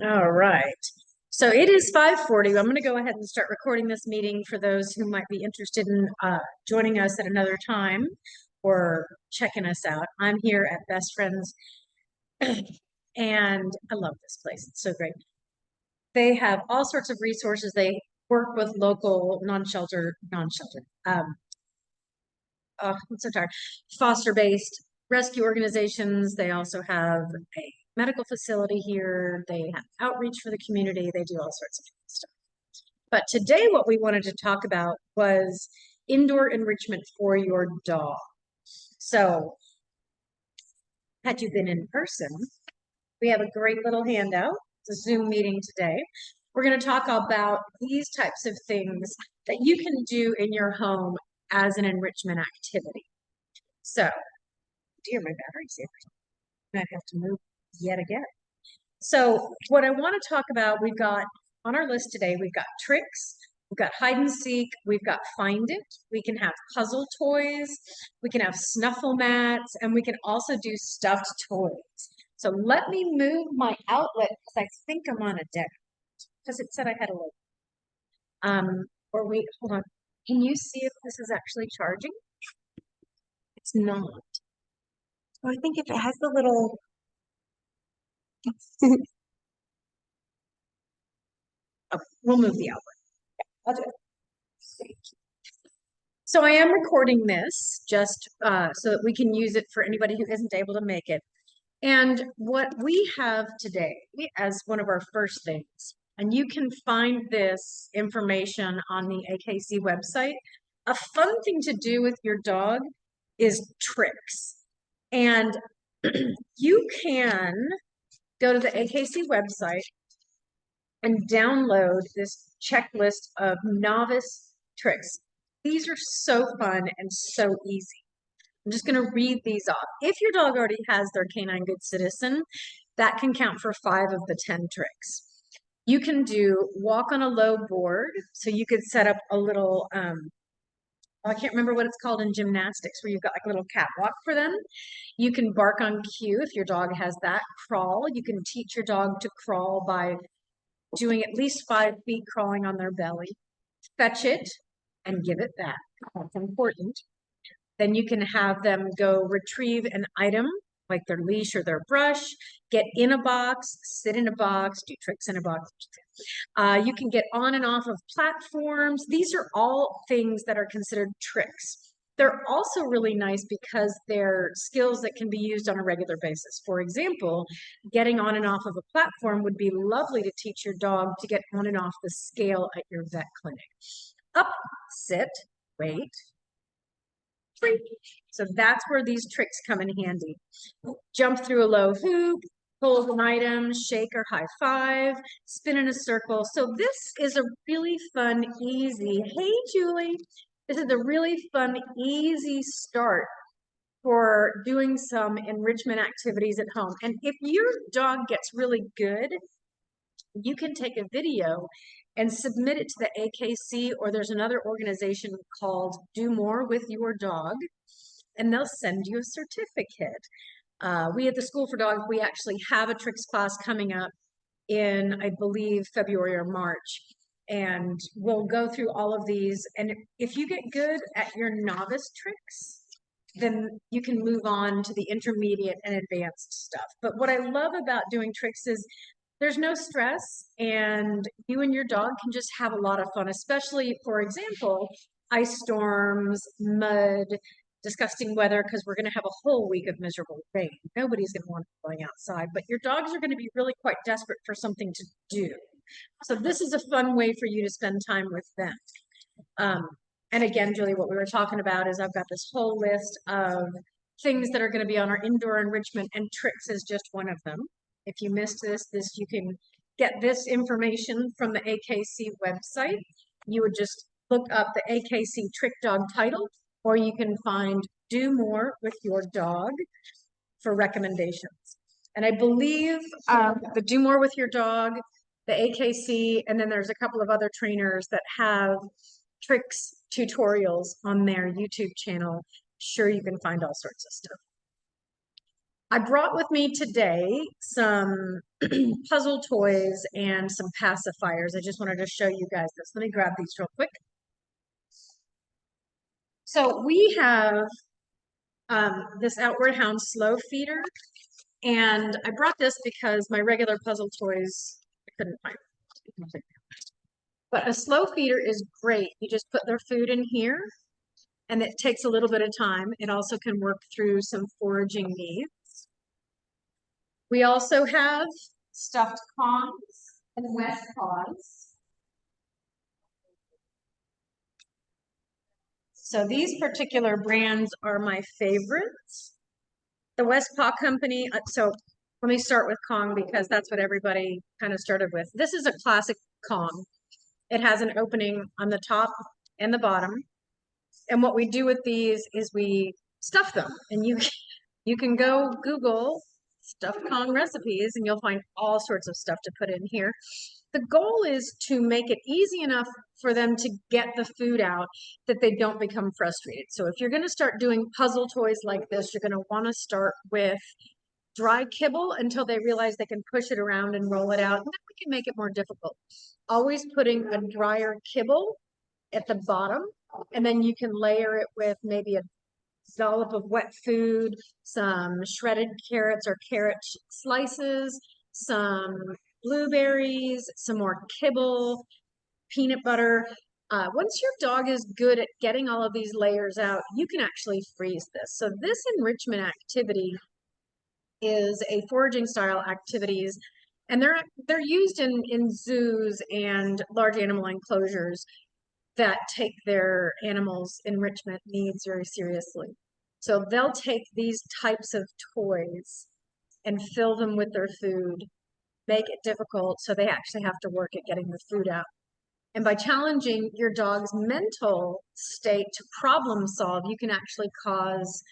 All right. So it is 5:40. I'm going to go ahead and start recording this meeting for those who might be interested in joining us at another time or checking us out. I'm here at Best Friends, and I love this place. It's so great. They have all sorts of resources. They work with local non-shelter, I'm so tired, foster-based rescue organizations. They also have a medical facility here. They have outreach for the community. They do all sorts of stuff. But today, what we wanted to talk about was indoor enrichment for your dog. So, had you been in person, we have a great little handout. It's a Zoom meeting today. We're going to talk about these types of things that you can do in your home as an enrichment activity. So, dear, my battery's here. I have to move yet again. So what I want to talk about, we've got on our list today, we've got tricks, we've got hide and seek, we've got find it, we can have puzzle toys, we can have snuffle mats, and we can also do stuffed toys. So let me move my outlet because I think I'm on a deck because it said I had a little. Or wait, hold on. Can you see if this is actually charging? It's not. So I think if it has the little oh, we'll move the outlet. I'll do it. So I am recording this just so that we can use it for anybody who isn't able to make it. And what we have today as one of our first things, and you can find this information on the AKC website, a fun thing to do with your dog is tricks. And you can go to the AKC website and download this checklist of novice tricks. These are so fun and so easy. I'm just going to read these off. If your dog already has their Canine Good Citizen, that can count for 5 of the 10 tricks. You can do walk on a low board. So you could set up a little, I can't remember what it's called in gymnastics, where you've got like a little catwalk for them. You can bark on cue if your dog has that. Crawl. You can teach your dog to crawl by doing at least 5 feet crawling on their belly. Fetch it and give it back. That's important. Then you can have them go retrieve an item like their leash or their brush, get in a box, sit in a box, do tricks in a box. You can get on and off of platforms. These are all things that are considered tricks. They're also really nice because they're skills that can be used on a regular basis. For example, getting on and off of a platform would be lovely to teach your dog to get on and off the scale at your vet clinic. Up, sit, wait, free. So that's where these tricks come in handy. Jump through a low hoop, hold an item, shake or high five, spin in a circle. So this is a really fun, easy, hey Julie, this is a really fun, easy start for doing some enrichment activities at home. And if your dog gets really good, you can take a video and submit it to the AKC, or there's another organization called Do More with Your Dog, and they'll send you a certificate. We at the School for Dogs, we actually have a tricks class coming up in, I believe, February or March. And we'll go through all of these. And if you get good at your novice tricks, then you can move on to the intermediate and advanced stuff. But what I love about doing tricks is there's no stress, and you and your dog can just have a lot of fun, especially, for example, ice storms, mud, disgusting weather, because we're going to have a whole week of miserable rain. Nobody's going to want to be going outside, but your dogs are going to be really quite desperate for something to do. So this is a fun way for you to spend time with them. And again, Julie, what we were talking about is I've got this whole list of things that are going to be on our indoor enrichment, and tricks is just one of them. If you missed this, you can get this information from the AKC website. You would just look up the AKC Trick Dog title, or you can find Do More with Your Dog for recommendations. And I believe the Do More with Your Dog, the AKC, and then there's a couple of other trainers that have tricks tutorials on their YouTube channel. Sure, you can find all sorts of stuff. I brought with me today some puzzle toys and some pacifiers. I just wanted to show you guys this. Let me grab these real quick. So we have this Outward Hound slow feeder, and I brought this because my regular puzzle toys I couldn't find. But a slow feeder is great. You just put their food in here, and it takes a little bit of time. It also can work through some foraging needs. We also have stuffed Kongs and West Paws. So these particular brands are my favorites. The West Paw Company, so let me start with Kong because that's what everybody kind of started with. This is a classic Kong. It has an opening on the top and the bottom. And what we do with these is we stuff them. And you can go Google stuffed Kong recipes and you'll find all sorts of stuff to put in here. The goal is to make it easy enough for them to get the food out that they don't become frustrated. So if you're going to start doing puzzle toys like this, you're going to want to start with dry kibble until they realize they can push it around and roll it out. And then we can make it more difficult. Always putting a drier kibble at the bottom, and then you can layer it with maybe a dollop of wet food, some shredded carrots or carrot slices, some blueberries, some more kibble, peanut butter. Once your dog is good at getting all of these layers out, you can actually freeze this. So this enrichment activity is a foraging style activities, and they're used in zoos and large animal enclosures that take their animals' enrichment needs very seriously. So they'll take these types of toys and fill them with their food, make it difficult so they actually have to work at getting the food out. And by challenging your dog's mental state to problem solve, you can actually cause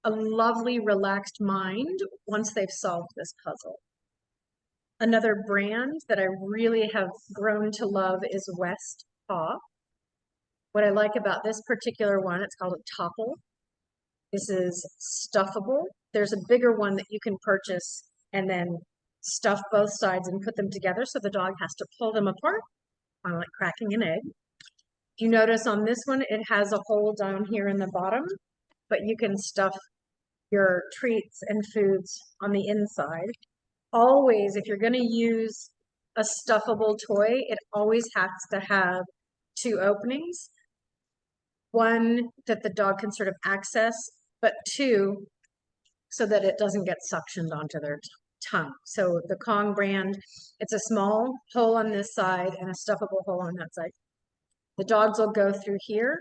a lovely, relaxed mind once they've solved this puzzle. Another brand that I really have grown to love is West Paw. What I like about this particular one, it's called a Topple. This is stuffable. There's a bigger one that you can purchase and then stuff both sides and put them together so the dog has to pull them apart, kind of like cracking an egg. If you notice on this one, it has a hole down here in the bottom, but you can stuff your treats and foods on the inside. Always, if you're going to use a stuffable toy, it always has to have two openings. One that the dog can sort of access, but two, so that it doesn't get suctioned onto their tongue. So the Kong brand, it's a small hole on this side and a stuffable hole on that side. The dogs will go through here,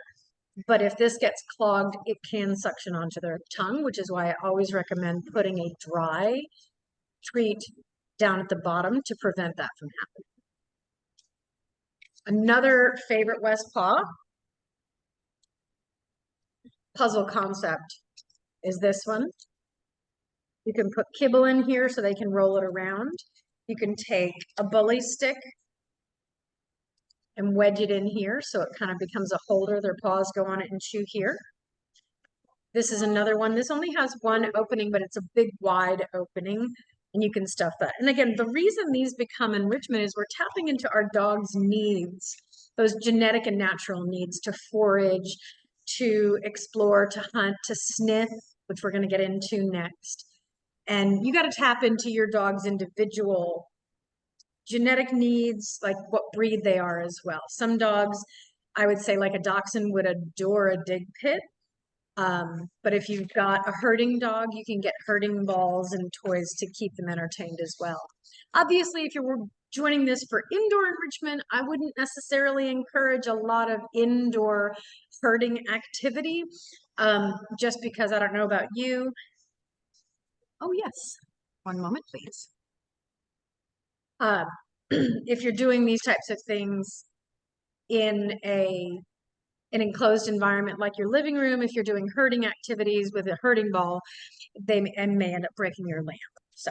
but if this gets clogged, it can suction onto their tongue, which is why I always recommend putting a dry treat down at the bottom to prevent that from happening. Another favorite West Paw puzzle concept is this one. You can put kibble in here so they can roll it around. You can take a bully stick and wedge it in here so it kind of becomes a holder. Their paws go on it and chew here. This is another one. This only has one opening, but it's a big, wide opening, and you can stuff that. And again, the reason these become enrichment is we're tapping into our dog's needs, those genetic and natural needs to forage, to explore, to hunt, to sniff, which we're going to get into next. And you got to tap into your dog's individual genetic needs, like what breed they are as well. Some dogs, I would say like a dachshund would adore a dig pit. But if you've got a herding dog, you can get herding balls and toys to keep them entertained as well. Obviously, if you're joining this for indoor enrichment, I wouldn't necessarily encourage a lot of indoor herding activity, just because I don't know about you. Oh, yes. One moment, please. If you're doing these types of things in an enclosed environment like your living room, if you're doing herding activities with a herding ball, they may end up breaking your lamp. So,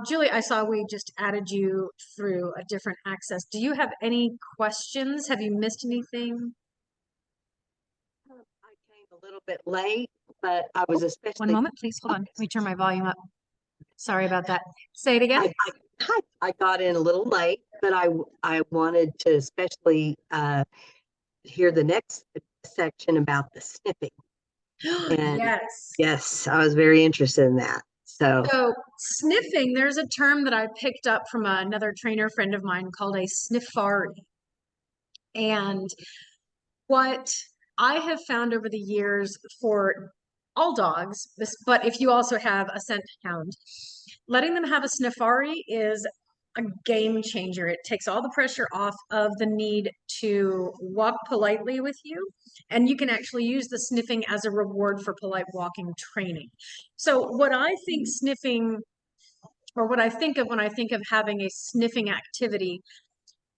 Julie, I saw we just added you through a different access. Do you have any questions? Have you missed anything? I came a little bit late. but I was One especially. moment, please. Hold on. Let me turn my volume up. Sorry about that. Say it again. I got in a little late, but I wanted to especially hear the next section about the sniffing. And Yes. yes, I was very interested in that. So So sniffing, there's a term that I picked up from another trainer friend of mine called a sniffari. And what I have found over the years for all dogs, but if you also have a scent hound, letting them have a sniffari is a game changer. It takes all the pressure off of the need to walk politely with you, and you can actually use the sniffing as a reward for polite walking training. So what I think sniffing, or what I think of when I think of having a sniffing activity,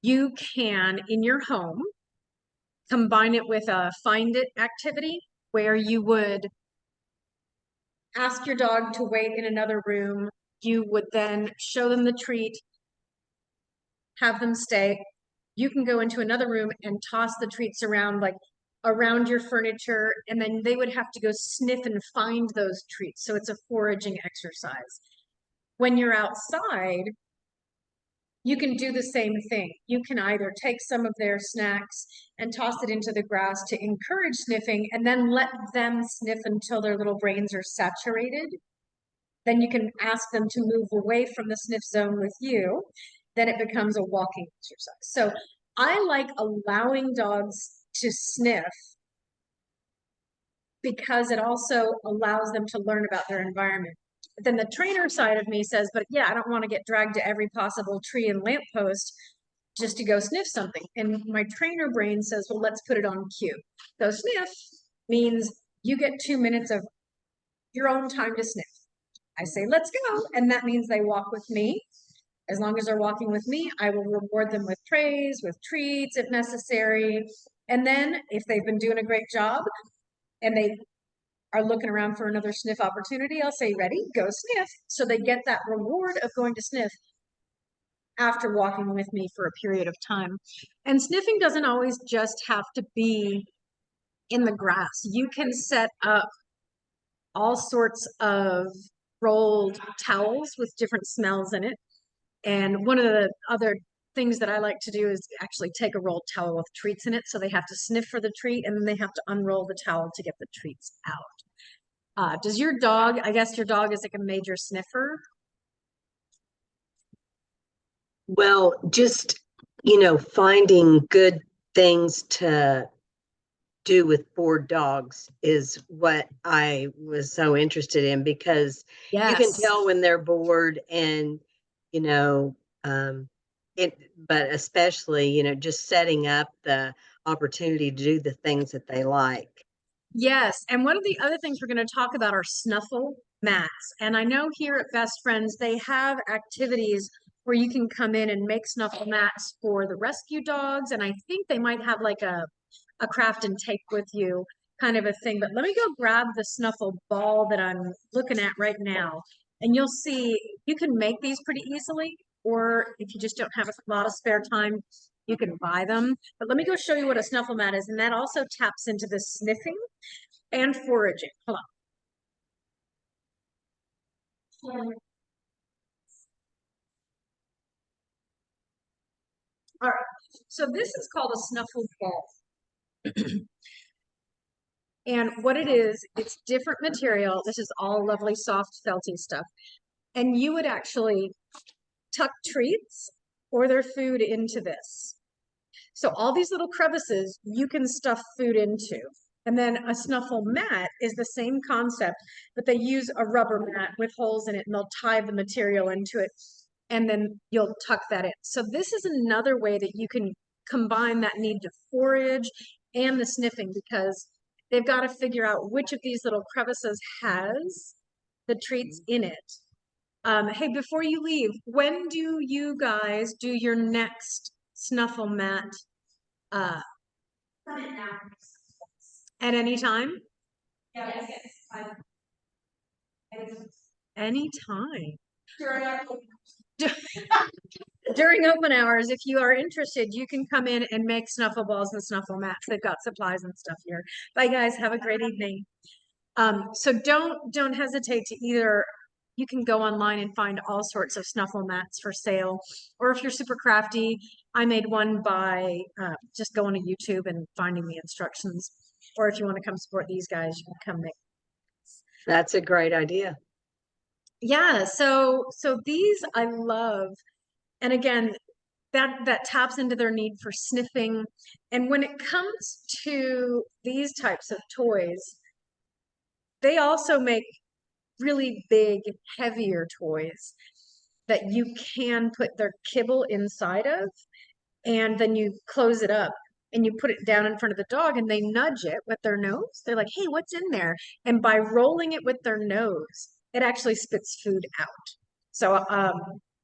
you can in your home combine it with a find it activity where you would ask your dog to wait in another room. You would then show them the treat, have them stay. You can go into another room and toss the treats around, like around your furniture, and then they would have to go sniff and find those treats. So it's a foraging exercise. When you're outside, you can do the same thing. You can either take some of their snacks and toss it into the grass to encourage sniffing and then let them sniff until their little brains are saturated. Then you can ask them to move away from the sniff zone with you. Then it becomes a walking exercise. So I like allowing dogs to sniff because it also allows them to learn about their environment. But then the trainer side of me says, but yeah, I don't want to get dragged to every possible tree and lamppost just to go sniff something. And my trainer brain says, well, let's put it on cue. Go sniff means you get 2 minutes of your own time to sniff. I say, let's go. And that means they walk with me. As long as they're walking with me, I will reward them with praise, with treats if necessary. And then if they've been doing a great job and they are looking around for another sniff opportunity, I'll say, ready, go sniff. So they get that reward of going to sniff after walking with me for a period of time. And sniffing doesn't always just have to be in the grass. You can set up all sorts of rolled towels with different smells in it. And one of the other things that I like to do is actually take a rolled towel with treats in it. So they have to sniff for the treat and then they have to unroll the towel to get the treats out. Does your dog, I guess your dog is like a major sniffer? well, just finding good things to do with bored dogs is what I was so interested in, because you can Yes. tell when they're bored, and you know um but especially just setting up the opportunity to do the things that they like. Yes. And one of the other things we're going to talk about are snuffle mats. And I know here at Best Friends, they have activities where you can come in and make snuffle mats for the rescue dogs. And I think they might have like a craft and take with you kind of a thing. But let me go grab the snuffle ball that I'm looking at right now. And you'll see you can make these pretty easily. Or if you just don't have a lot of spare time, you can buy them. But let me go show you what a snuffle mat is. And that also taps into the sniffing and foraging. Hold on. All right. So this is called a snuffle ball. And what it is, it's different material. This is all lovely, soft, felty stuff. And you would actually tuck treats or their food into this. So all these little crevices you can stuff food into. And then a snuffle mat is the same concept, but they use a rubber mat with holes in it and they'll tie the material into it. And then you'll tuck that in. So this is another way that you can combine that need to forage and the sniffing, because they've got to figure out which of these little crevices has the treats in it. Hey, before you leave, when do you guys do your next snuffle mat? At any time? Yes. Any time. During open hours, if you are interested, you can come in and make snuffle balls and snuffle mats. They've got supplies and stuff here. Bye, guys. Have a great evening. So don't hesitate to either, you can go online and find all sorts of snuffle mats for sale, or if you're super crafty, I made one by just going to YouTube and finding the instructions. Or if you want to come support these guys, you can come make. That's a great idea. Yeah, so these I love. And again, that taps into their need for sniffing. And when it comes to these types of toys, they also make really big, heavier toys that you can put their kibble inside of, and then you close it up and you put it down in front of the dog and they nudge it with their nose. They're like, hey, what's in there? And by rolling it with their nose, it actually spits food out. So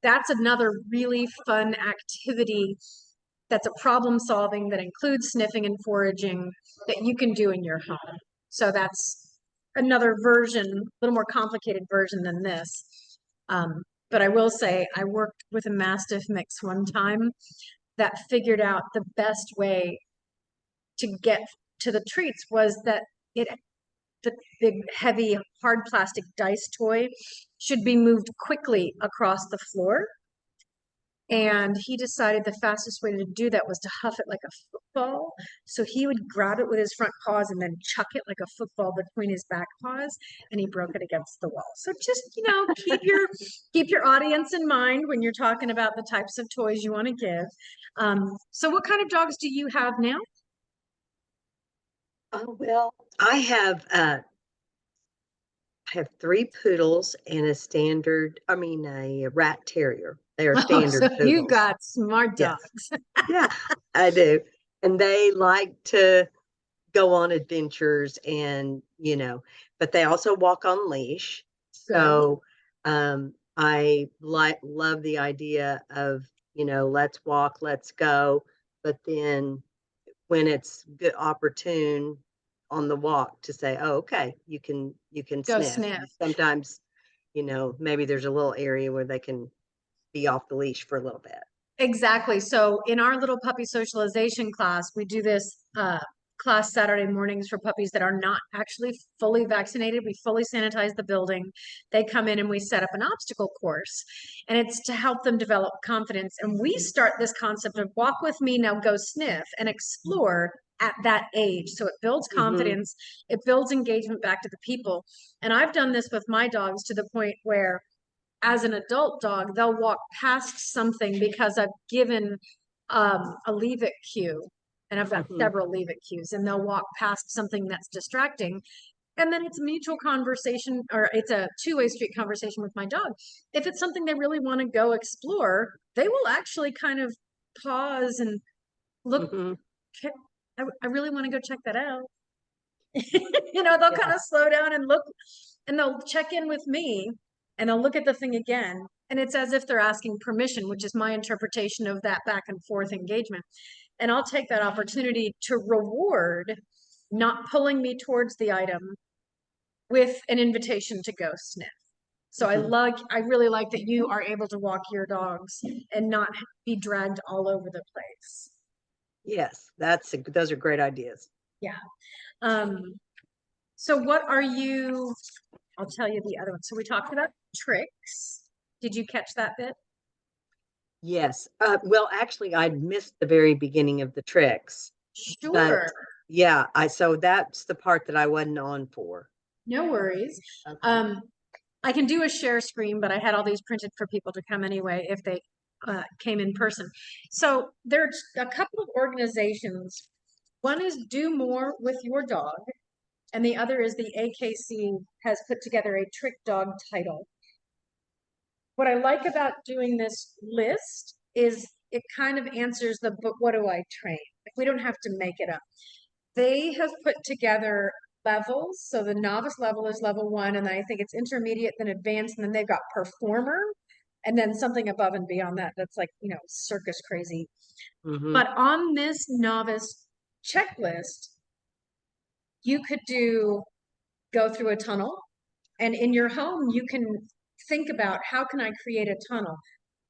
that's another really fun activity that's a problem solving that includes sniffing and foraging that you can do in your home. So that's another version, a little more complicated version than this. But I will say I worked with a Mastiff mix one time that figured out the best way to get to the treats was that it the big heavy hard plastic dice toy should be moved quickly across the floor. And he decided the fastest way to do that was to huff it like a football. So he would grab it with his front paws and then chuck it like a football between his back paws, and he broke it against the wall. So just, keep your audience in mind when you're talking about the types of toys you want to give. So what kind of dogs do you have now? Oh, well, I have 3 poodles and a rat terrier. They are Oh, standard so you poodles. got smart Yes. dogs. Yeah, I do. And they like to go on adventures and, but they also walk on leash. Good. So I love the idea of, let's walk, let's go. But then when it's good opportune on the walk to say, oh, okay, you can Go sniff. sniff. Sometimes, maybe there's a little area where they can be off the leash for a little bit. Exactly. So in our little puppy socialization class, we do this class Saturday mornings for puppies that are not actually fully vaccinated. We fully sanitize the building. They come in and we set up an obstacle course, and it's to help them develop confidence. And we start this concept of walk with me, now go sniff and explore at that age. So it builds confidence, it builds engagement back to the people. And I've done this with my dogs to the point where as an adult dog, they'll walk past something because I've given a leave it cue, and I've got several leave it cues, and they'll walk past something that's distracting. And then it's a mutual conversation, or it's a two-way street conversation with my dog. If it's something they really want to go explore, they will actually kind of pause and look. I really want to go check that out. They'll kind of slow down and look, and they'll check in with me, and they'll look at the thing again. And it's as if they're asking permission, which is my interpretation of that back and forth engagement. And I'll take that opportunity to reward not pulling me towards the item with an invitation to go sniff. So I really like that you are able to walk your dogs and not be dragged all over the place. Yes, those are great ideas. Yeah. So I'll tell you the other one. So we talked about tricks. Did you catch that bit? Yes. Well, actually, I missed the very beginning of the tricks. Sure. But yeah, so that's the part that I wasn't on for. No worries. Okay. I can do a share screen, but I had all these printed for people to come anyway if they came in person. So there's a couple of organizations. One is Do More with Your Dog, and the other is the AKC has put together a trick dog title. What I like about doing this list is it kind of answers but what do I train? Like, we don't have to make it up. They have put together levels. So the novice level is level 1, and then I think it's intermediate, then advanced, and then they've got performer, and then something above and beyond that that's like, circus crazy. But on this novice checklist, you could go through a tunnel, and in your home, you can think about how can I create a tunnel?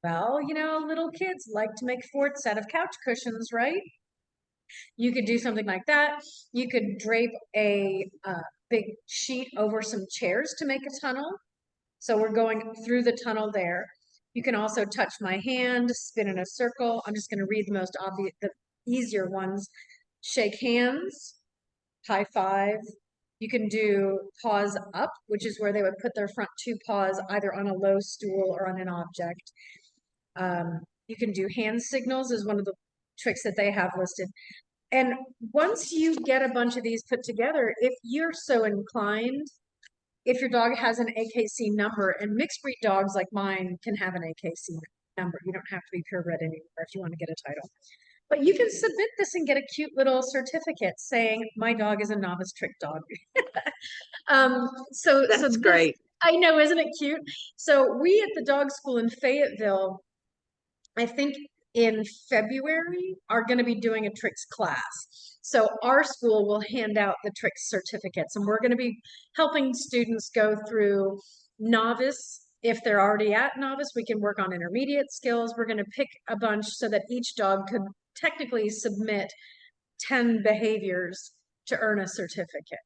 Well, little kids like to make forts out of couch cushions, right? You could do something like that. You could drape a big sheet over some chairs to make a tunnel. So we're going through the tunnel there. You can also touch my hand, spin in a circle. I'm just going to read the most obvious, the easier ones. Shake hands, high five. You can do paws up, which is where they would put their front two paws either on a low stool or on an object. You can do hand signals is one of the tricks that they have listed. And once you get a bunch of these put together, if you're so inclined, if your dog has an AKC number, and mixed breed dogs like mine can have an AKC number. You don't have to be purebred anymore if you want to get a title. But you can submit this and get a cute little certificate saying, my dog is a novice trick dog. That's great. I know, isn't it cute? So we at the dog school in Fayetteville, I think in February, are going to be doing a tricks class. So our school will hand out the tricks certificates, and we're going to be helping students go through novice. If they're already at novice, we can work on intermediate skills. We're going to pick a bunch so that each dog could technically submit 10 behaviors to earn a certificate.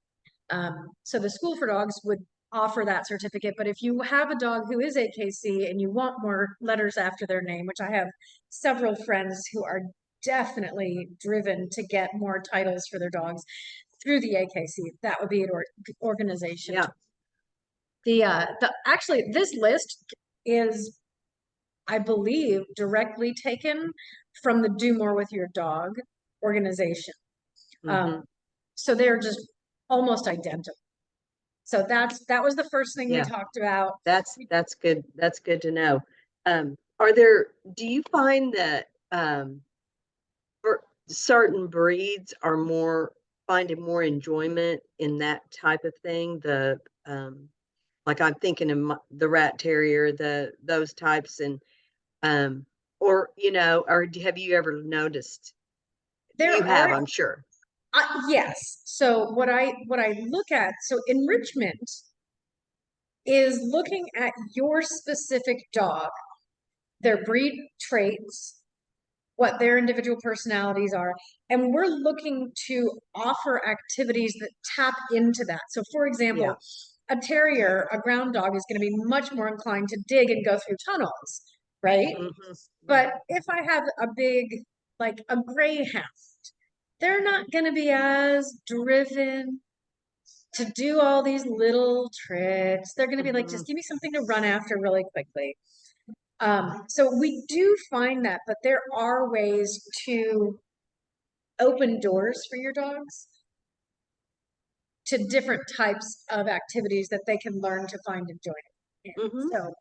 So the School for Dogs would offer that certificate, but if you have a dog who is AKC and you want more letters after their name, which I have several friends who are definitely driven to get more titles for their dogs through the AKC, that would be an organization. Yeah. Actually, this list is, I believe, directly taken from the Do More With Your Dog organization. So they're just almost identical. So that was the first thing we talked about. That's good. That's good to know. Do you find that for certain breeds are finding more enjoyment in that type of thing? Like I'm thinking of the rat terrier, those types, and or have you ever noticed? I'm sure. Yes. So what I look at, so enrichment is looking at your specific dog, their breed traits, what their individual personalities are, and we're looking to offer activities that tap into that. So for example, a terrier, a ground dog, is going to be much more inclined to dig and go through tunnels, right? But if I have a big, like a greyhound, they're not going to be as driven to do all these little tricks. They're going to be like, just give me something to run after really quickly. So we do find that, but there are ways to open doors for your dogs to different types of activities that they can learn to find enjoyment. So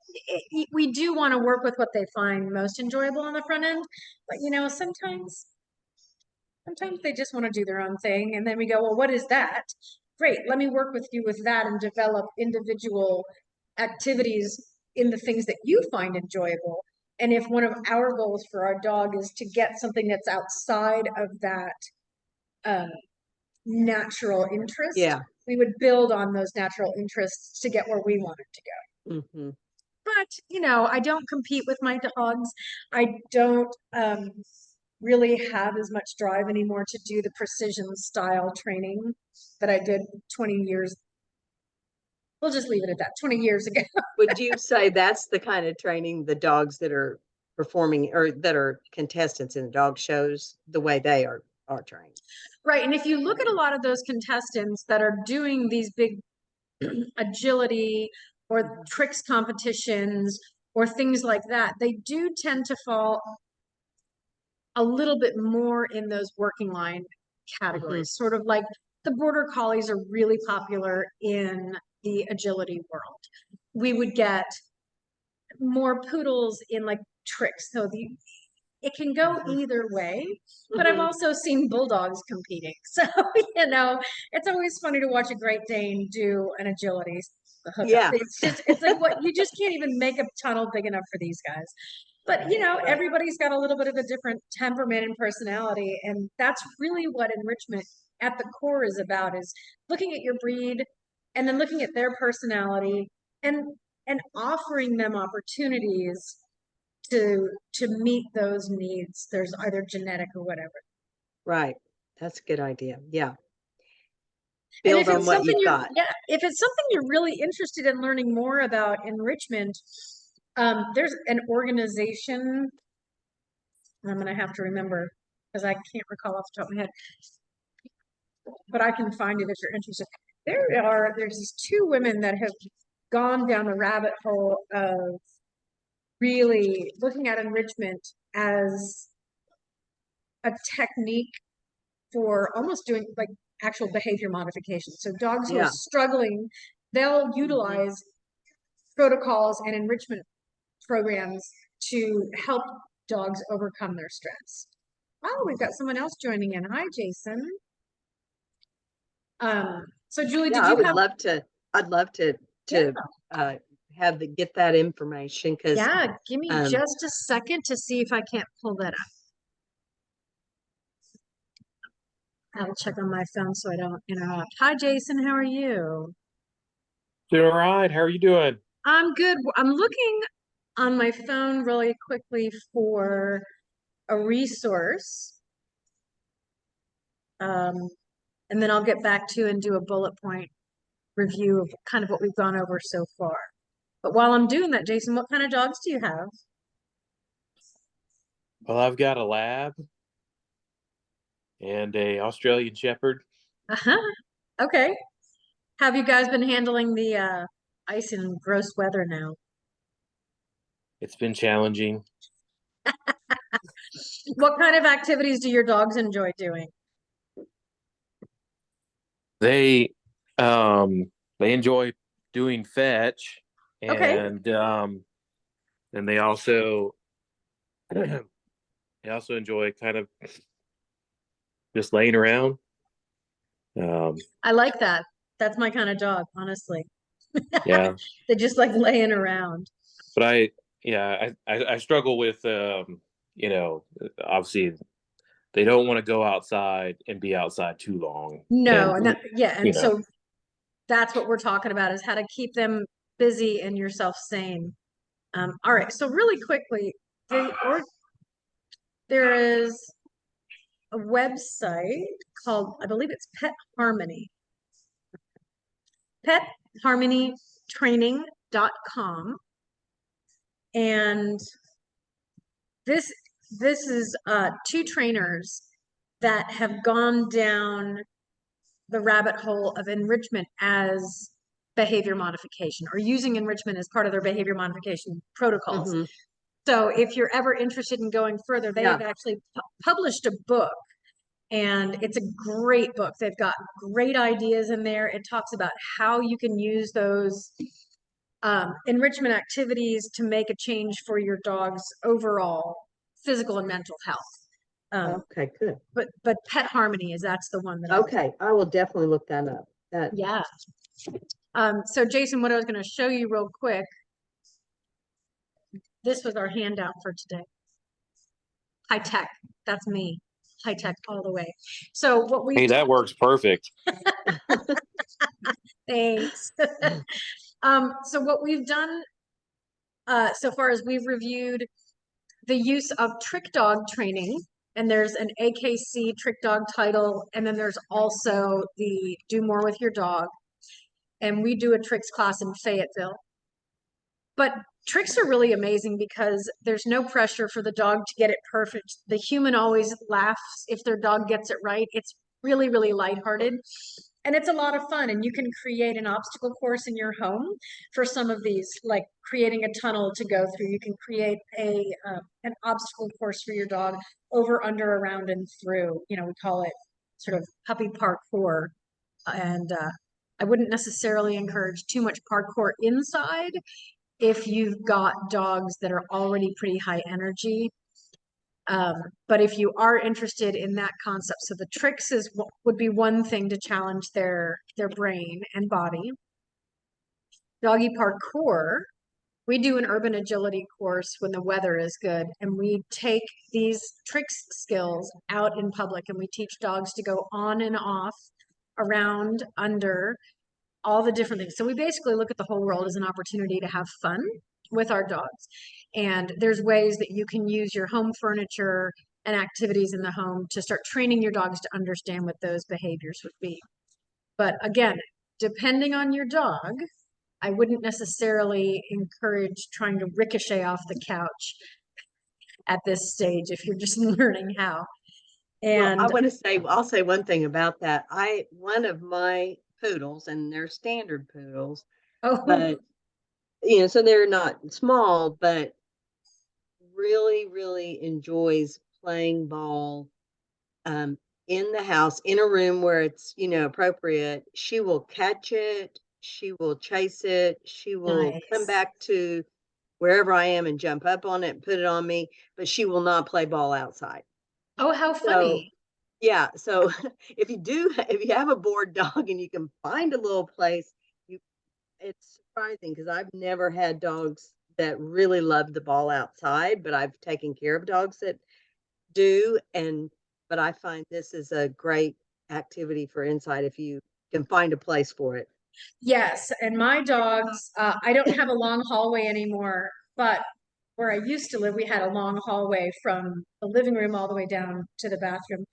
we do want to work with what they find most enjoyable on the front end, but sometimes they just want to do their own thing, and then we go, well, what is that? Great, let me work with you with that and develop individual activities in the things that you find enjoyable. And if one of our goals for our dog is to get something that's outside of that natural interest, we would build on those natural interests to get where we want it to go. But, I don't compete with my dogs. I don't really have as much drive anymore to do the precision style training that I did 20 years. We'll just leave it at that, 20 years ago. Would you say that's the kind of training the dogs that are performing or that are contestants in the dog shows, the way they are trained? Right. And if you look at a lot of those contestants that are doing these big agility or tricks competitions or things like that, they do tend to fall a little bit more in those working line categories, sort of like the border collies are really popular in the agility world. We would get more poodles in like tricks. So it can go either way, but I've also seen bulldogs competing. So, it's always funny to watch a Great Dane do an agility hookup. It's like what you just can't even make a tunnel big enough for these guys. But, everybody's got a little bit of a different temperament and personality. And that's really what enrichment at the core is about, is looking at your breed and then looking at their personality and offering them opportunities to meet those needs. There's either genetic or whatever. Right. That's a good idea. Yeah. And build if on it's what something you've you're, got. yeah, if it's something you're really interested in learning more about enrichment, there's an organization, I'm gonna have to remember because I can't recall off the top of my head, but I can find it if you're interested. There's these two women that have gone down the rabbit hole of really looking at enrichment as a technique for almost doing like actual behavior modification. So dogs who are Yeah. struggling, they'll Mhm. utilize protocols and enrichment programs to help dogs overcome their stress. Oh, we've got someone else joining in. Hi, Jason. So Julie, Yeah, did I you would have? love to, I'd love to Yeah, uh get that information because yeah. Give me um just a second to see if I can't pull that up. I'll check on my phone so I don't interrupt. Hi, Jason. How are you? Doing all right. How are you doing? I'm good. I'm looking on my phone really quickly for a resource. Um, and then I'll get back to and do a bullet point review of kind of what we've gone over so far. But while I'm doing that, Jason, what kind of dogs do you have? Well, I've got a lab and a Australian Shepherd. Uh-huh. Okay. Have you guys been handling the ice and gross weather now? It's been challenging. What kind of activities do your dogs enjoy doing? They they enjoy doing fetch Okay. and they also they also enjoy kind of just laying around. Um, I like that. That's my kind of dog, honestly. yeah, They just like laying around. but I struggle with you know, obviously they don't want to go outside and be outside too long. No, And and that, yeah, you and know, so that's what we're talking about is how to keep them busy and yourself sane. All right, so really quickly, there is a website called, I believe it's Pet Harmony, petharmonytraining.com. And this this is two trainers that have gone down the rabbit hole of enrichment as behavior modification or using enrichment as part of their behavior modification protocols. mhm. So if you're ever interested in going further, they have Yeah. actually published a book and it's a great book. They've got great ideas in there. It talks about how you can use those enrichment activities to make a change for your dog's overall physical and mental health. Okay, good. But Pet Harmony is that's the one that Okay, I will definitely look that up. yeah. So Jason, what I was going to show you real quick, this was our handout for today. High tech, that's me. High tech all the way. So what we hey, that works perfect. thanks. So what we've done so far is we've reviewed the use of trick dog training, and there's an AKC trick dog title, and then there's also the Do More with Your Dog. And we do a tricks class in Fayetteville. But tricks are really amazing because there's no pressure for the dog to get it perfect. The human always laughs if their dog gets it right. It's really, really lighthearted. And it's a lot of fun. And you can create an obstacle course in your home for some of these, like creating a tunnel to go through. You can create an obstacle course for your dog over, under, around, and through. You know, we call it sort of puppy parkour. And I wouldn't necessarily encourage too much parkour inside if you've got dogs that are already pretty high energy. But if you are interested in that concept, so the tricks would be one thing to challenge their brain and body. Doggy parkour, we do an urban agility course when the weather is good, and we take these tricks skills out in public, and we teach dogs to go on and off, around, under, all the different things. So we basically look at the whole world as an opportunity to have fun with our dogs. And there's ways that you can use your home furniture and activities in the home to start training your dogs to understand what those behaviors would be. But again, depending on your dog, I wouldn't necessarily encourage trying to ricochet off the couch at this stage if you're just learning how. And Well, I want to say, I'll say one thing about that. One of my poodles, and they're standard poodles, oh, but so they're not small, but really, really enjoys playing ball in the house, in a room where it's, appropriate. She will catch it, she will chase it, she will come nice. back to wherever I am and jump up on it and put it on me, but she will not play ball outside. Oh, how So, funny. yeah, so if you have a bored dog and you can find a little place, it's surprising because I've never had dogs that really love the ball outside, but I've taken care of dogs that do, but I find this is a great activity for inside if you can find a place for it. Yes, and my dogs, I don't have a long hallway anymore, but where I used to live, we had a long hallway from the living room all the way down to the bathroom.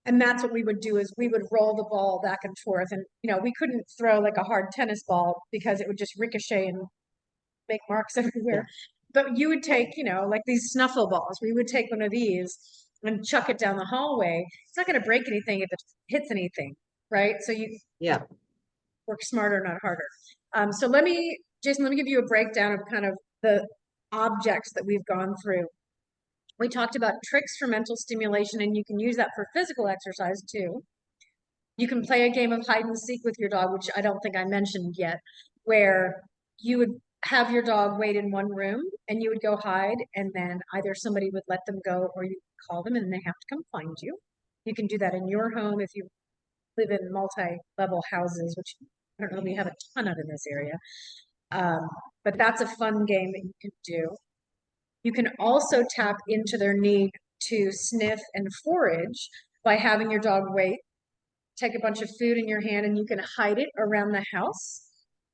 And that's what we would do is we would roll the ball back and forth. And, we couldn't throw like a hard tennis ball because it would just ricochet and make marks everywhere. Yeah. But you would take, like these snuffle balls. We would take one of these and chuck it down the hallway. It's not going to break anything if it hits anything, right? So you Yeah. work smarter, not harder. So Jason, let me give you a breakdown of kind of the objects that we've gone through. We talked about tricks for mental stimulation, and you can use that for physical exercise too. You can play a game of hide and seek with your dog, which I don't think I mentioned yet, where you would have your dog wait in one room and you would go hide, and then either somebody would let them go or you call them and they have to come find you. You can do that in your home if you live in multi-level houses, which I don't know if we have a ton of in this area. But that's a fun game that you can do. You can also tap into their need to sniff and forage by having your dog wait, take a bunch of food in your hand, and you can hide it around the house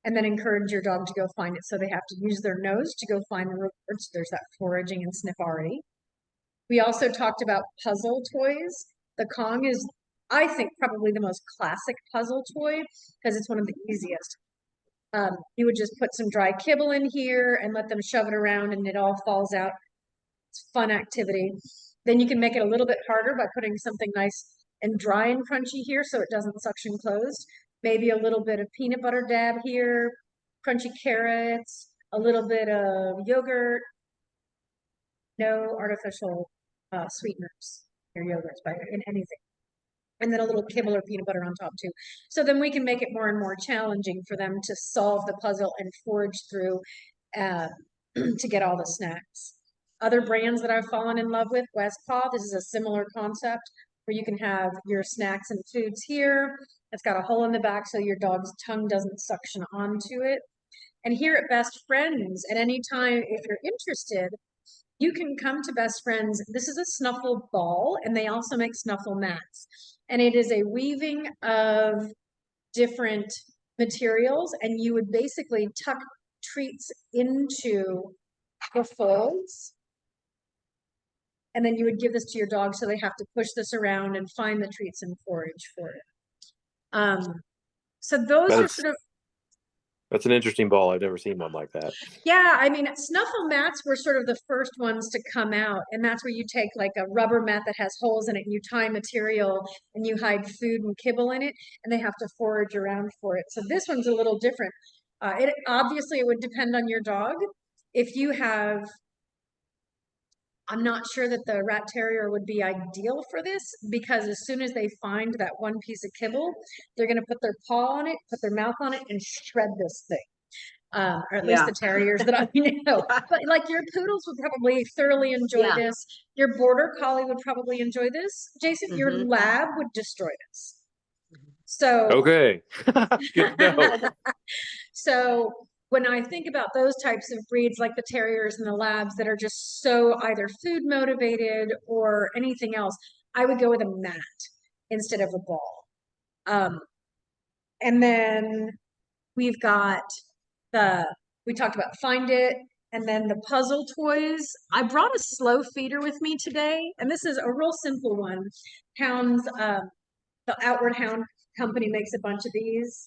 and then encourage your dog to go find it. So they have to use their nose to go find the rewards. There's that foraging and sniff already. We also talked about puzzle toys. The Kong is, I think, probably the most classic puzzle toy because it's one of the easiest. You would just put some dry kibble in here and let them shove it around and it all falls out. It's a fun activity. Then you can make it a little bit harder by putting something nice and dry and crunchy here so it doesn't suction closed. Maybe a little bit of peanut butter dab here, crunchy carrots, a little bit of yogurt, no artificial sweeteners or yogurts in anything. And then a little kibble or peanut butter on top too. So then we can make it more and more challenging for them to solve the puzzle and forage through to get all the snacks. Other brands that I've fallen in love with, Westpaw, this is a similar concept where you can have your snacks and foods here. It's got a hole in the back so your dog's tongue doesn't suction onto it. And here at Best Friends, at any time, if you're interested, you can come to Best Friends. This is a snuffle ball, and they also make snuffle mats. And it is a weaving of different materials, and you would basically tuck treats into the folds. And then you would give this to your dog, so they have to push this around and find the treats and forage for it. So those are sort of. That's an interesting ball. I've never seen one like that. Yeah, I mean, snuffle mats were sort of the first ones to come out, and that's where you take like a rubber mat that has holes in it, and you tie material, and you hide food and kibble in it, and they have to forage around for it. So this one's a little different. It obviously it would depend on your dog. If you have, I'm not sure that the rat terrier would be ideal for this because as soon as they find that one piece of kibble, they're going to put their paw on it, put their mouth on it, and shred this thing. Or at least the terriers that I know. But like your poodles would probably thoroughly enjoy this. Your border collie would probably enjoy this. Jason, your lab would destroy this. So okay. Good to know. So when I think about those types of breeds like the terriers and the labs that are just so either food motivated or anything else, I would go with a mat instead of a ball. And then we've got we talked about Find It, and then the puzzle toys. I brought a slow feeder with me today, and this is a real simple one. The Outward Hound company makes a bunch of these.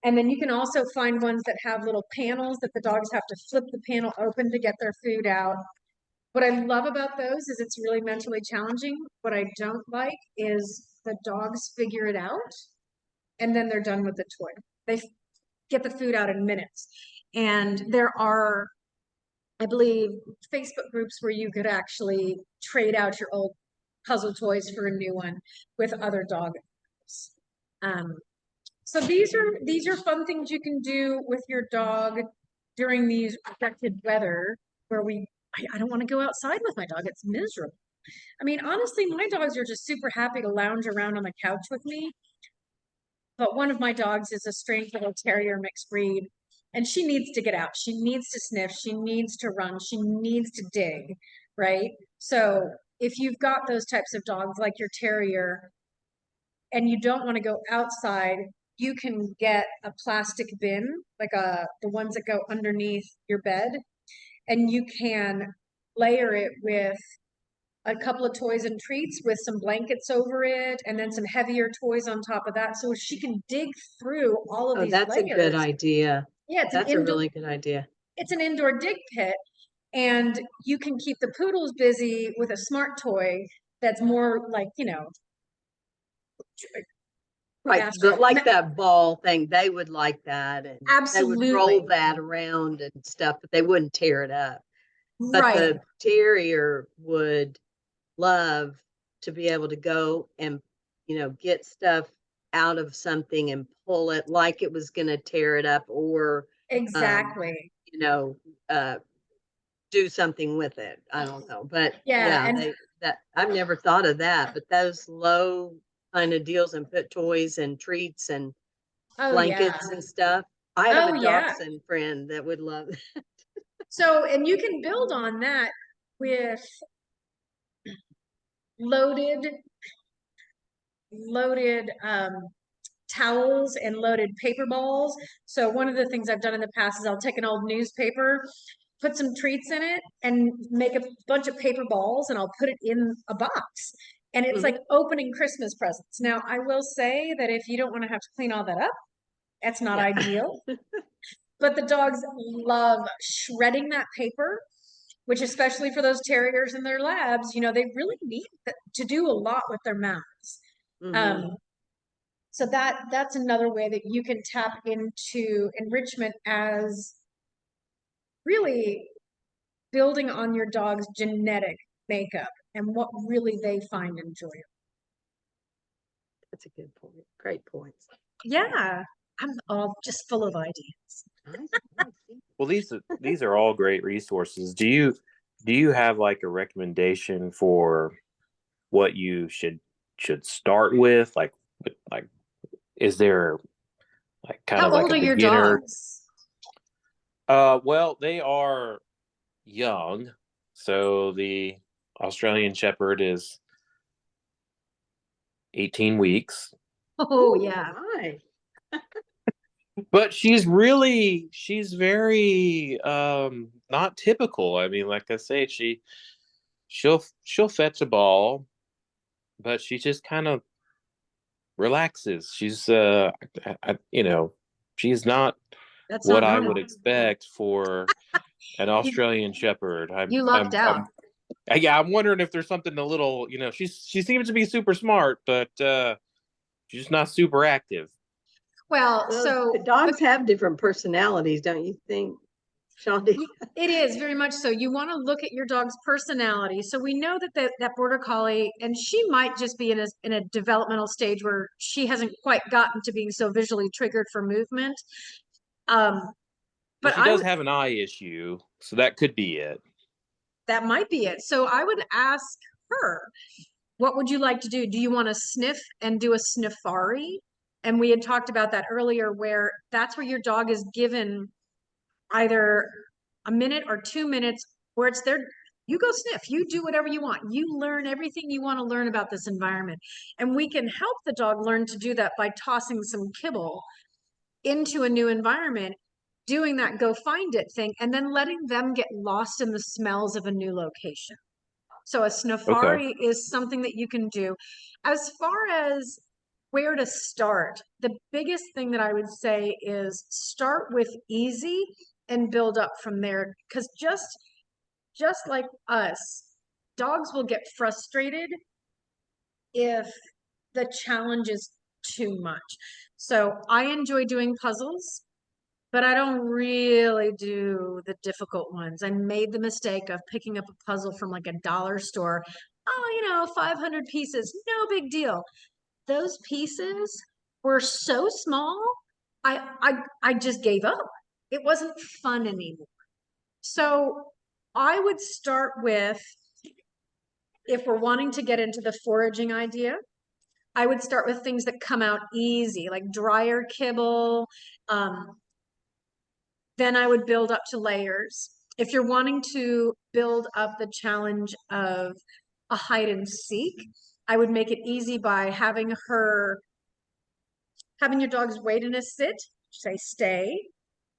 And then you can also find ones that have little panels that the dogs have to flip the panel open to get their food out. What I love about those is it's really mentally challenging. What I don't like is the dogs figure it out and then they're done with the toy. They get the food out in minutes. And there are, I believe, Facebook groups where you could actually trade out your old puzzle toys for a new one with other dog owners. So these are fun things you can do with your dog during these affected weather where I don't want to go outside with my dog. It's miserable. I mean, honestly, my dogs are just super happy to lounge around on the couch with me. But one of my dogs is a strange little terrier mixed breed, and she needs to get out. She needs to sniff. She needs to run. She needs to dig, right? So if you've got those types of dogs like your terrier and you don't want to go outside, you can get a plastic bin, like the ones that go underneath your bed, and you can layer it with a couple of toys and treats with some blankets over it, and then some heavier toys on top of that. So she can dig through all of Oh, these that's a good layers. idea. Yeah, That's a really good idea. it's an indoor dig pit, and you can keep the poodles busy with a smart toy that's more like, Right, Astro- like that ball thing, they would like that, and they would roll Absolutely. that around and stuff, but they wouldn't tear it up. But right. the terrier would love to be able to go and, get stuff out of something and pull it like it was going to tear it up, or Exactly. do something with it. I don't know, but Yeah, and that I've never thought of that. But those low kind of deals and put toys and treats and oh yeah. blankets and stuff. I have Oh a yeah. dachshund friend that would love that. So, and you can build on that with loaded towels and loaded paper balls. So one of the things I've done in the past is I'll take an old newspaper, put some treats in it, and make a bunch of paper balls, and I'll put it in a box. And it's like opening Christmas presents. Now, I will say that if you don't want to have to clean all that up, that's not ideal. But the dogs love shredding that paper, which especially for those terriers and their labs, they really need to do a lot with their mouths. So that's another way that you can tap into enrichment as really building on your dog's genetic makeup and what really they find enjoyable. That's a good point. Great points. Yeah, I'm all just full of ideas. Well, these are all great resources. Do you have like a recommendation for what you should start with? Like is there like kind of like a beginner? How old are your dogs? Well, they are young. So the Australian Shepherd is 18 weeks. Oh yeah. Hi. But she's very not typical. I mean, like I say, she'll fetch a ball, but she just kind of relaxes. She's she's not That's what not I normal. would expect for an Australian Shepherd. You lucked out. I'm wondering if there's something a little, she seems to be super smart, but she's just not super active. Well, so the dogs have different personalities, don't you think, Shanthi? it is very much so. You want to look at your dog's personality. So we know that Border Collie, and she might just be in a developmental stage where she hasn't quite gotten to being so visually triggered for movement. But she does have an eye issue, so that could be it. That might be it. So I would ask her, what would you like to do? Do you want to sniff and do a sniffari? And we had talked about that earlier, where that's where your dog is given either a minute or 2 minutes where it's there. You go sniff, you do whatever you want. You learn everything you want to learn about this environment. And we can help the dog learn to do that by tossing some kibble into a new environment, doing that go find it thing, and then letting them get lost in the smells of a new location. So a sniffari is something that you can do. As far as where to start. The biggest thing that I would say is start with easy and build up from there. Because just like us, dogs will get frustrated if the challenge is too much. So I enjoy doing puzzles, but I don't really do the difficult ones. I made the mistake of picking up a puzzle from like a dollar store. Oh, 500 pieces, no big deal. Those pieces were so small, I just gave up. It wasn't fun anymore. So I would start with, if we're wanting to get into the foraging idea, I would start with things that come out easy, like dryer kibble. Then I would build up to layers. If you're wanting to build up the challenge of a hide and seek, I would make it easy by having your dogs wait in a sit, say stay,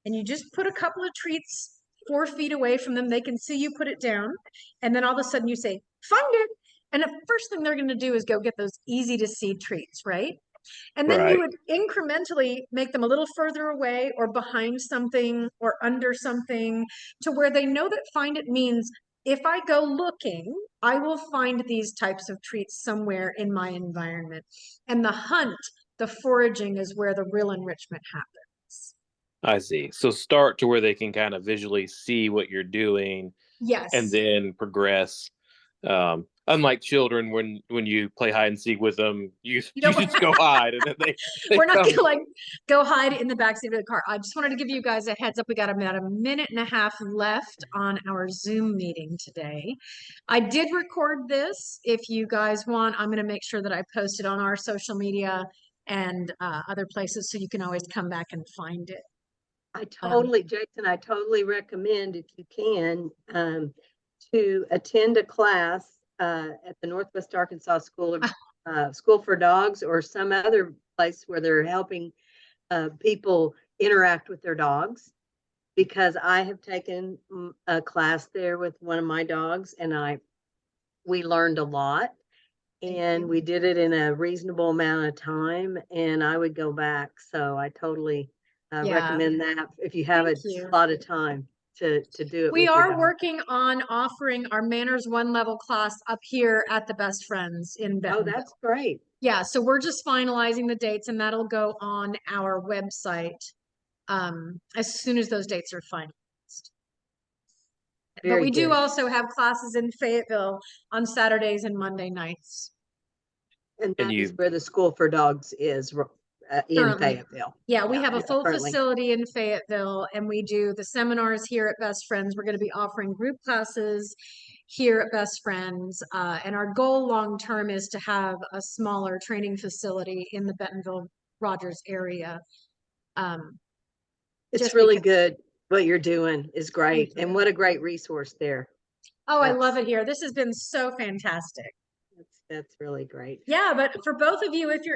and you just put a couple of treats 4 feet away from them. They can see you put it down. And then all of a sudden you say, find it. And the first thing they're going to do is go get those easy to see treats, right? And then you Right. would incrementally make them a little further away or behind something or under something to where they know that find it means if I go looking, I will find these types of treats somewhere in my environment. And the hunt, the foraging is where the real enrichment happens. I see. So start to where they can kind of visually see what you're doing Yes. and then progress. Unlike children, when you play hide and seek with them, you just go hide, and then they We're not come. gonna like go hide in the backseat of the car. I just wanted to give you guys a heads up. We got about a minute and a half left on our Zoom meeting today. I did record this. If you guys want, I'm gonna make sure that I post it on our social media and other places so you can always come back and find it. Jason, I totally recommend, if you can, to attend a class at the Northwest Arkansas School for Dogs, or some other place where they're helping people interact with their dogs. Because I have taken a class there with one of my dogs, and we learned a lot, and we did it in a reasonable amount of time, and I would go back. So I totally recommend that if you have a lot of time to do it. We are working on offering our Manners 1 level class up here at the Best Friends in Bentonville. Oh, that's great. Yeah, so we're just finalizing the dates, and that'll go on our website as soon as those dates are finalized. But we do also have classes in Fayetteville on Saturdays and Monday nights. And that is where the School for Dogs is, in Fayetteville. Yeah, we have a full facility in Fayetteville, and we do the seminars here at Best Friends. We're going to be offering group classes here at Best Friends. And our goal long-term is to have a smaller training facility in the Bentonville Rogers area. It's really good. What you're doing is great. And what a great resource there. Oh, I love it here. This has been so fantastic. That's really great. Yeah, but for both of you, if you're